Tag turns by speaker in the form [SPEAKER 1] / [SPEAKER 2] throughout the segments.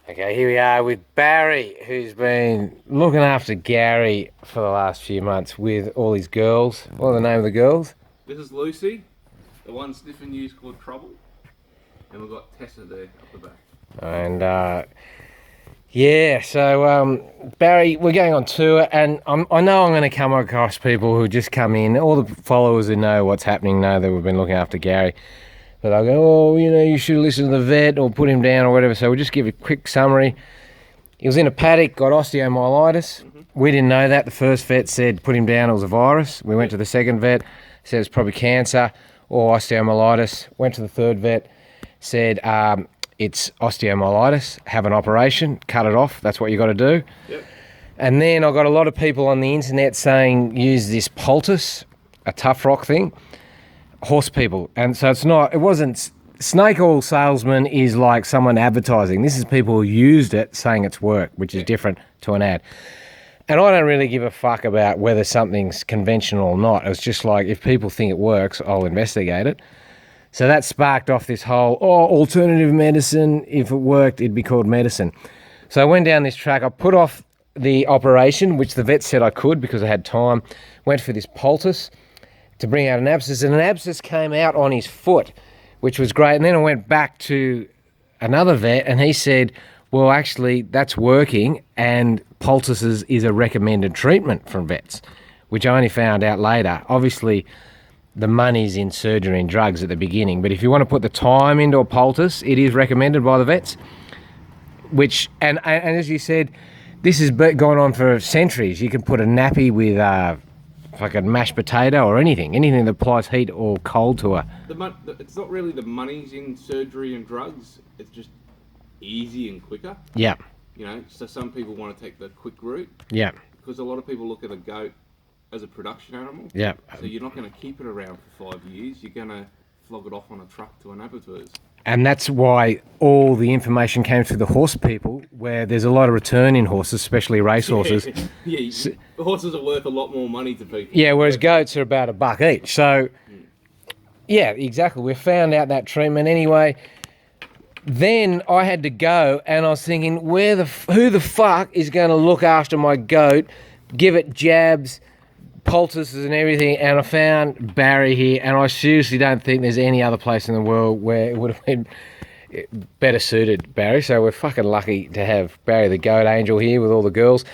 [SPEAKER 1] Okay, here we are with Barry, who's been looking after Gary for the last few months with all his girls. What are the name of the girls?
[SPEAKER 2] This is Lucy, the one sniffing you's called Trouble, and we've got Tessa there up the back.
[SPEAKER 1] And Barry, we're going on tour, and I know I'm going to come across people who just come in. All the followers who know what's happening know that we've been looking after Gary. But they'll go, oh, you should listen to the vet or put him down or whatever. So we'll just give a quick summary. He was in a paddock, got osteomyelitis. We didn't know that. The first vet said put him down, it was a virus. We went to the second vet, said it's probably cancer or osteomyelitis. Went to the third vet, said it's osteomyelitis, have an operation, cut it off, that's what you got to do.
[SPEAKER 2] Yep.
[SPEAKER 1] And then I got a lot of people on the internet saying use this poultice, a tough rock thing. Horse people, and so it wasn't snake oil salesman is like someone advertising. This is people who used it saying it's work, which is different to an ad. And I don't really give a fuck about whether something's conventional or not. It's just like, if people think it works, I'll investigate it. So that sparked off this whole, alternative medicine, if it worked, it'd be called medicine. So I went down this track. I put off the operation, which the vet said I could because I had time, went for this poultice to bring out an abscess, and an abscess came out on his foot, which was great. And then I went back to another vet, and he said, well, actually, that's working, and poultices is a recommended treatment from vets, which I only found out later. Obviously, the money's in surgery and drugs at the beginning, but if you want to put the time into a poultice, it is recommended by the vets, which, and as you said, this has gone on for centuries. You can put a nappy with fucking mashed potato or anything that applies heat or cold to her.
[SPEAKER 2] It's not really the money's in surgery and drugs. It's just easy and quicker.
[SPEAKER 1] Yeah.
[SPEAKER 2] So some people want to take the quick route.
[SPEAKER 1] Yeah.
[SPEAKER 2] Because a lot of people look at a goat as a production animal.
[SPEAKER 1] Yeah.
[SPEAKER 2] So you're not going to keep it around for 5 years. You're going to flog it off on a truck to an abattoirs. And
[SPEAKER 1] that's why all the information came through the horse people, where there's a lot of return in horses, especially race horses.
[SPEAKER 2] The horses are worth a lot more money to people.
[SPEAKER 1] Yeah, whereas goats are about $1 each. So, yeah, exactly. We found out that treatment anyway. Then I had to go, and I was thinking, who the fuck is going to look after my goat, give it jabs, poultices and everything, and I found Barry here, and I seriously don't think there's any other place in the world where it would have been better suited, Barry. So we're fucking lucky to have Barry the goat angel here with all the girls.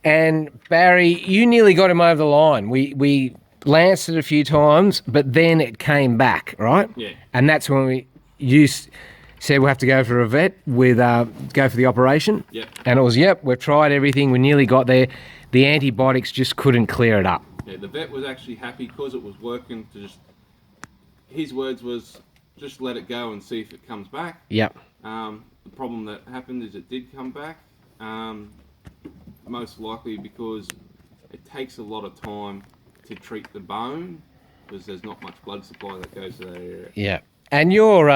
[SPEAKER 1] And Barry, you nearly got him over the line. We lanced it a few times, but then it came back, right?
[SPEAKER 2] Yeah.
[SPEAKER 1] And that's when you said we'll have to go for a vet with go for the operation.
[SPEAKER 2] Yep.
[SPEAKER 1] And it was, we've tried everything, we nearly got there. The antibiotics just couldn't clear it up.
[SPEAKER 2] Yeah, the vet was actually happy because it was working. His words was, just let it go and see if it comes back.
[SPEAKER 1] Yep.
[SPEAKER 2] The problem that happened is it did come back. Most likely because it takes a lot of time to treat the bone because there's not much blood supply that goes to that area.
[SPEAKER 1] Yeah. And you're,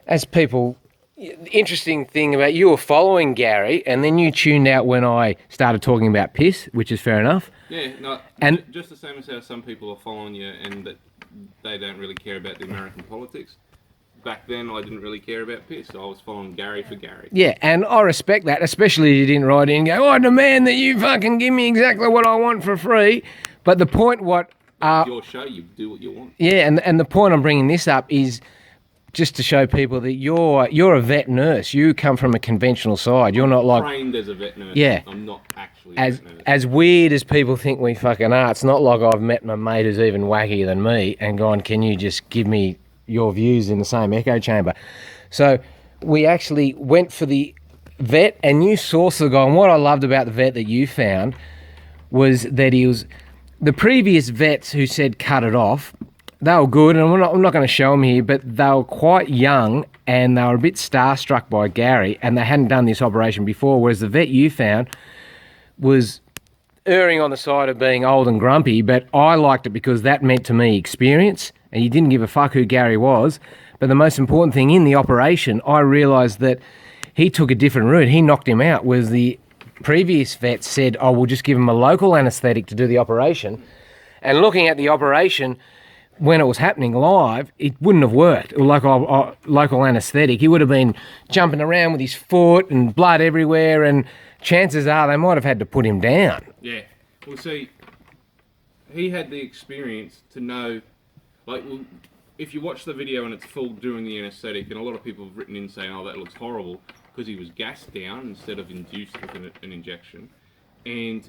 [SPEAKER 1] as people, the interesting thing about you were following Gary, and then you tuned out when I started talking about piss, which is fair enough.
[SPEAKER 2] Yeah, no,
[SPEAKER 1] and
[SPEAKER 2] just the same as how some people are following you and that they don't really care about the American politics. Back then, I didn't really care about piss. I was following Gary for Gary.
[SPEAKER 1] Yeah, and I respect that, especially if you didn't write in and go, I demand that you fucking give me exactly what I want for free. But the point
[SPEAKER 2] it's your show, you do what you want.
[SPEAKER 1] Yeah, and the point I'm bringing this up is just to show people that you're a vet nurse. You come from a conventional side. You're not like
[SPEAKER 2] trained as a vet nurse.
[SPEAKER 1] Yeah.
[SPEAKER 2] I'm not actually
[SPEAKER 1] as
[SPEAKER 2] a vet nurse.
[SPEAKER 1] As weird as people think we fucking are. It's not like I've met my mate who's even wackier than me and gone, can you just give me your views in the same echo chamber? So we actually went for the vet, and you sourced the guy. And what I loved about the vet that you found was that he was the previous vets who said cut it off. They were good, and I'm not going to show them here, but they were quite young, and they were a bit starstruck by Gary, and they hadn't done this operation before, whereas the vet you found was erring on the side of being old and grumpy, but I liked it because that meant to me experience, and he didn't give a fuck who Gary was. But the most important thing in the operation, I realised that he took a different route. He knocked him out, whereas the previous vet said, we'll just give him a local anaesthetic to do the operation. And looking at the operation, when it was happening live, it wouldn't have worked. Or like a local anaesthetic, he would have been jumping around with his foot and blood everywhere, and chances are they might have had to put him down.
[SPEAKER 2] Yeah. Well, see, he had the experience to know, like, well, if you watch the video and it's full during the anaesthetic, and a lot of people have written in saying, oh, that looks horrible, because he was gassed down instead of induced with an injection, and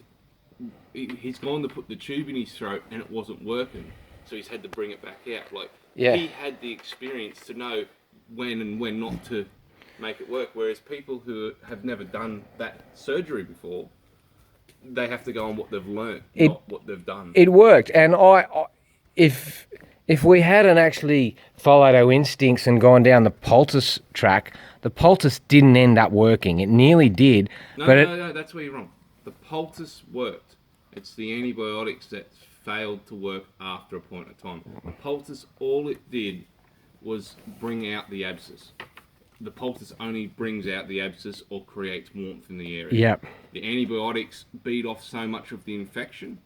[SPEAKER 2] he's gone to put the tube in his throat and it wasn't working, so he's had to bring it back out. Like, he had the experience to know when and when not to make it work, whereas people who have never done that surgery before, they have to go on what they've learnt, not what they've done.
[SPEAKER 1] It worked, and if we hadn't actually followed our instincts and gone down the poultice track, the poultice didn't end up working. It nearly did.
[SPEAKER 2] No, that's where you're wrong. The poultice worked. It's the antibiotics that failed to work after a point of time. The poultice, all it did was bring out the abscess. The poultice only brings out the abscess or creates warmth in the area.
[SPEAKER 1] Yep.
[SPEAKER 2] The antibiotics beat off so much of the infection,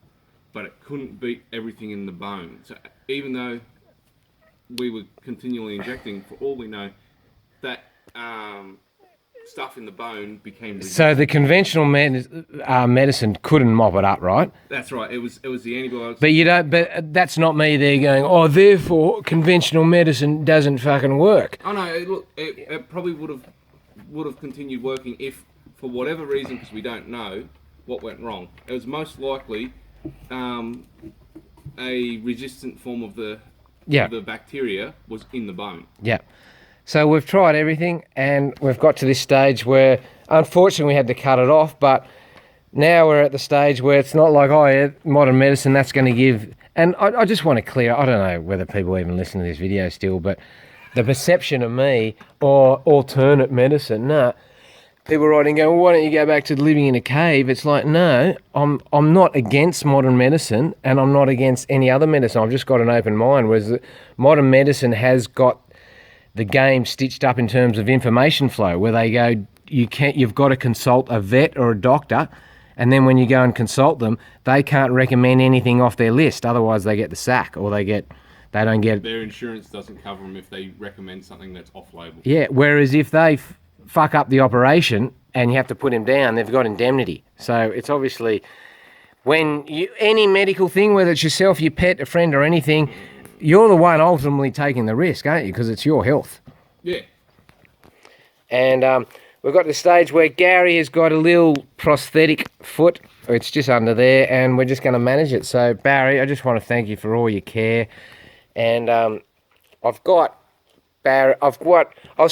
[SPEAKER 2] but it couldn't beat everything in the bone. So even though we were continually injecting, for all we know, that stuff in the bone became resistant.
[SPEAKER 1] So the conventional medicine couldn't mop it up, right?
[SPEAKER 2] That's right. It was the antibiotics.
[SPEAKER 1] But you don't. But that's not me. There going. Oh, therefore conventional medicine doesn't fucking work.
[SPEAKER 2] Oh no! Look, it probably would have continued working if, for whatever reason, because we don't know what went wrong. It was most likely a resistant form of the bacteria was in the bone.
[SPEAKER 1] Yeah. So we've tried everything, and we've got to this stage where, unfortunately, we had to cut it off. But now we're at the stage where it's not like, oh, yeah, modern medicine, that's going to give. And I just want to clear. I don't know whether people even listen to this video still, but the perception of me or alternate medicine, nah. People writing going, well, why don't you go back to living in a cave? It's like, no, I'm not against modern medicine, and I'm not against any other medicine. I've just got an open mind. Whereas modern medicine has got the game stitched up in terms of information flow, where they go, you've got to consult a vet or a doctor, and then when you go and consult them, they can't recommend anything off their list. Otherwise, they get the sack, or they don't get.
[SPEAKER 2] Their insurance doesn't cover them if they recommend something that's off-label.
[SPEAKER 1] Yeah. Whereas if they fuck up the operation and you have to put him down, they've got indemnity. So it's obviously when any medical thing, whether it's yourself, your pet, a friend, or anything, you're the one ultimately taking the risk, aren't you? Because it's your health.
[SPEAKER 2] Yeah.
[SPEAKER 1] And we've got to the stage where Gary has got a little prosthetic foot. It's just under there, and we're just going to manage it. So, Barry, I just want to thank you for all your care. And I was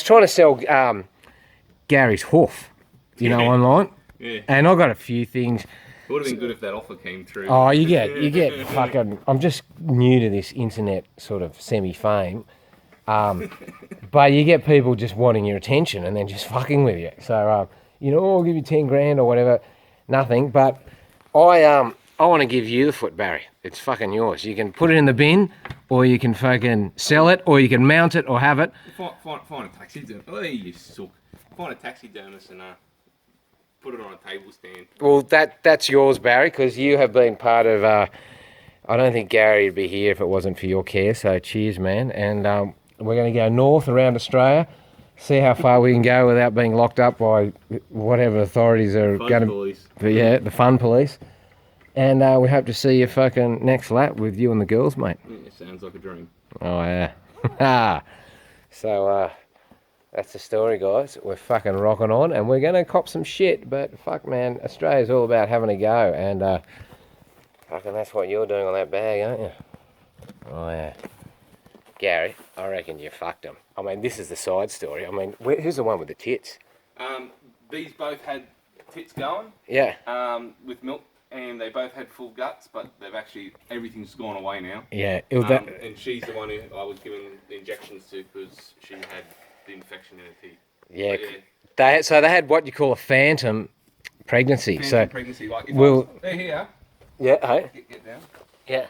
[SPEAKER 1] trying to sell Gary's HOOF, online.
[SPEAKER 2] Yeah.
[SPEAKER 1] And I got a few things.
[SPEAKER 2] It would have been good if that offer came through.
[SPEAKER 1] Oh, you get fucking. I'm just new to this internet sort of semi-fame, but you get people just wanting your attention and then just fucking with you. So I'll give you 10 grand or whatever. Nothing, but I want to give you the foot, Barry. It's fucking yours. You can put it in the bin, or you can fucking sell it, or you can mount it or have it.
[SPEAKER 2] Find a taxidermist. Oh, you sook. Find a taxidermist and put it on a table stand.
[SPEAKER 1] Well, that's yours, Barry, because you have been part of. I don't think Gary would be here if it wasn't for your care. So cheers, man. And we're going to go north around Australia, see how far we can go without being locked up by whatever authorities are going to. Yeah, the fun police. And we hope to see you fucking next lap with you and the girls, mate.
[SPEAKER 2] Yeah, sounds like a dream.
[SPEAKER 1] Oh yeah. So. That's the story, guys. We're fucking rocking on, and we're going to cop some shit. But fuck, man, Australia's all about having a go, and fucking that's what you're doing on that bag, aren't you? Oh yeah, Gary, I reckon you fucked them. I mean, this is the side story. I mean, who's the one with the tits?
[SPEAKER 2] These both had tits going.
[SPEAKER 1] Yeah.
[SPEAKER 2] With milk, and they both had full guts, but everything's gone away now.
[SPEAKER 1] Yeah.
[SPEAKER 2] And she's the one who I was giving the injections to because she had the infection in her teeth.
[SPEAKER 1] Yeah. They had what you call a phantom pregnancy.
[SPEAKER 2] Pregnancy, like they're here.
[SPEAKER 1] Yeah. Hey.
[SPEAKER 2] Get down.
[SPEAKER 1] Yeah.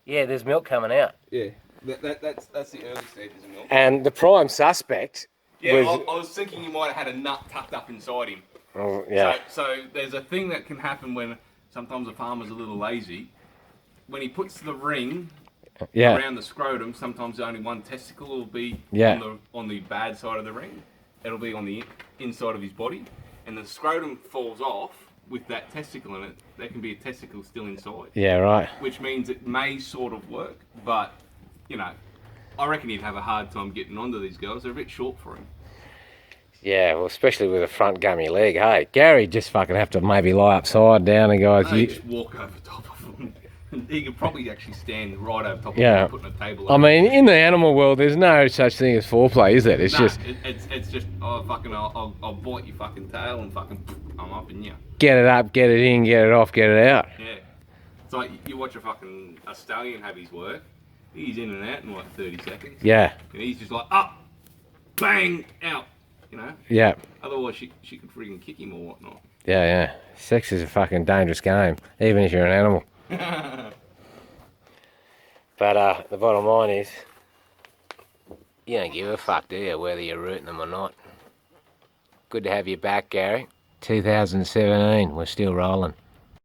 [SPEAKER 1] Yeah. There's milk coming out.
[SPEAKER 2] Yeah. That's the early stages of milk.
[SPEAKER 1] And the prime suspect.
[SPEAKER 2] Yeah. I was thinking you might have had a nut tucked up inside him.
[SPEAKER 1] Oh yeah.
[SPEAKER 2] So there's a thing that can happen when sometimes a farmer's a little lazy. When he puts the ring
[SPEAKER 1] Yeah.
[SPEAKER 2] around the scrotum, sometimes only one testicle will be
[SPEAKER 1] Yeah.
[SPEAKER 2] on the bad side of the ring. It'll be on the inside of his body, and the scrotum falls off with that testicle in it. There can be a testicle still inside.
[SPEAKER 1] Yeah, right.
[SPEAKER 2] Which means it may sort of work, but you know, I reckon he'd have a hard time getting onto these girls. They're a bit short for him.
[SPEAKER 1] Yeah, well, especially with a front gummy leg. Hey, Gary just fucking have to maybe lie upside down and go.
[SPEAKER 2] No, you just walk over top of them. He could probably actually stand right over top of
[SPEAKER 1] Yeah.
[SPEAKER 2] them, putting a table.
[SPEAKER 1] I mean, in the animal world, there's no such thing as foreplay, is there? It's just
[SPEAKER 2] it's just I'll bite your fucking tail and fucking I'm up in you.
[SPEAKER 1] get it up, get it in, get it off, get it out.
[SPEAKER 2] Yeah. It's like you watch a stallion have his work. He's in and out in like 30 seconds.
[SPEAKER 1] Yeah.
[SPEAKER 2] And he's just like up, bang, out. You know.
[SPEAKER 1] Yeah.
[SPEAKER 2] Otherwise, she could freaking kick him or whatnot.
[SPEAKER 1] Yeah, yeah. Sex is a fucking dangerous game, even if you're an animal. But the bottom line is, you don't give a fuck, do you, whether you're rooting them or not. Good to have you back, Gary. 2017, we're still rolling.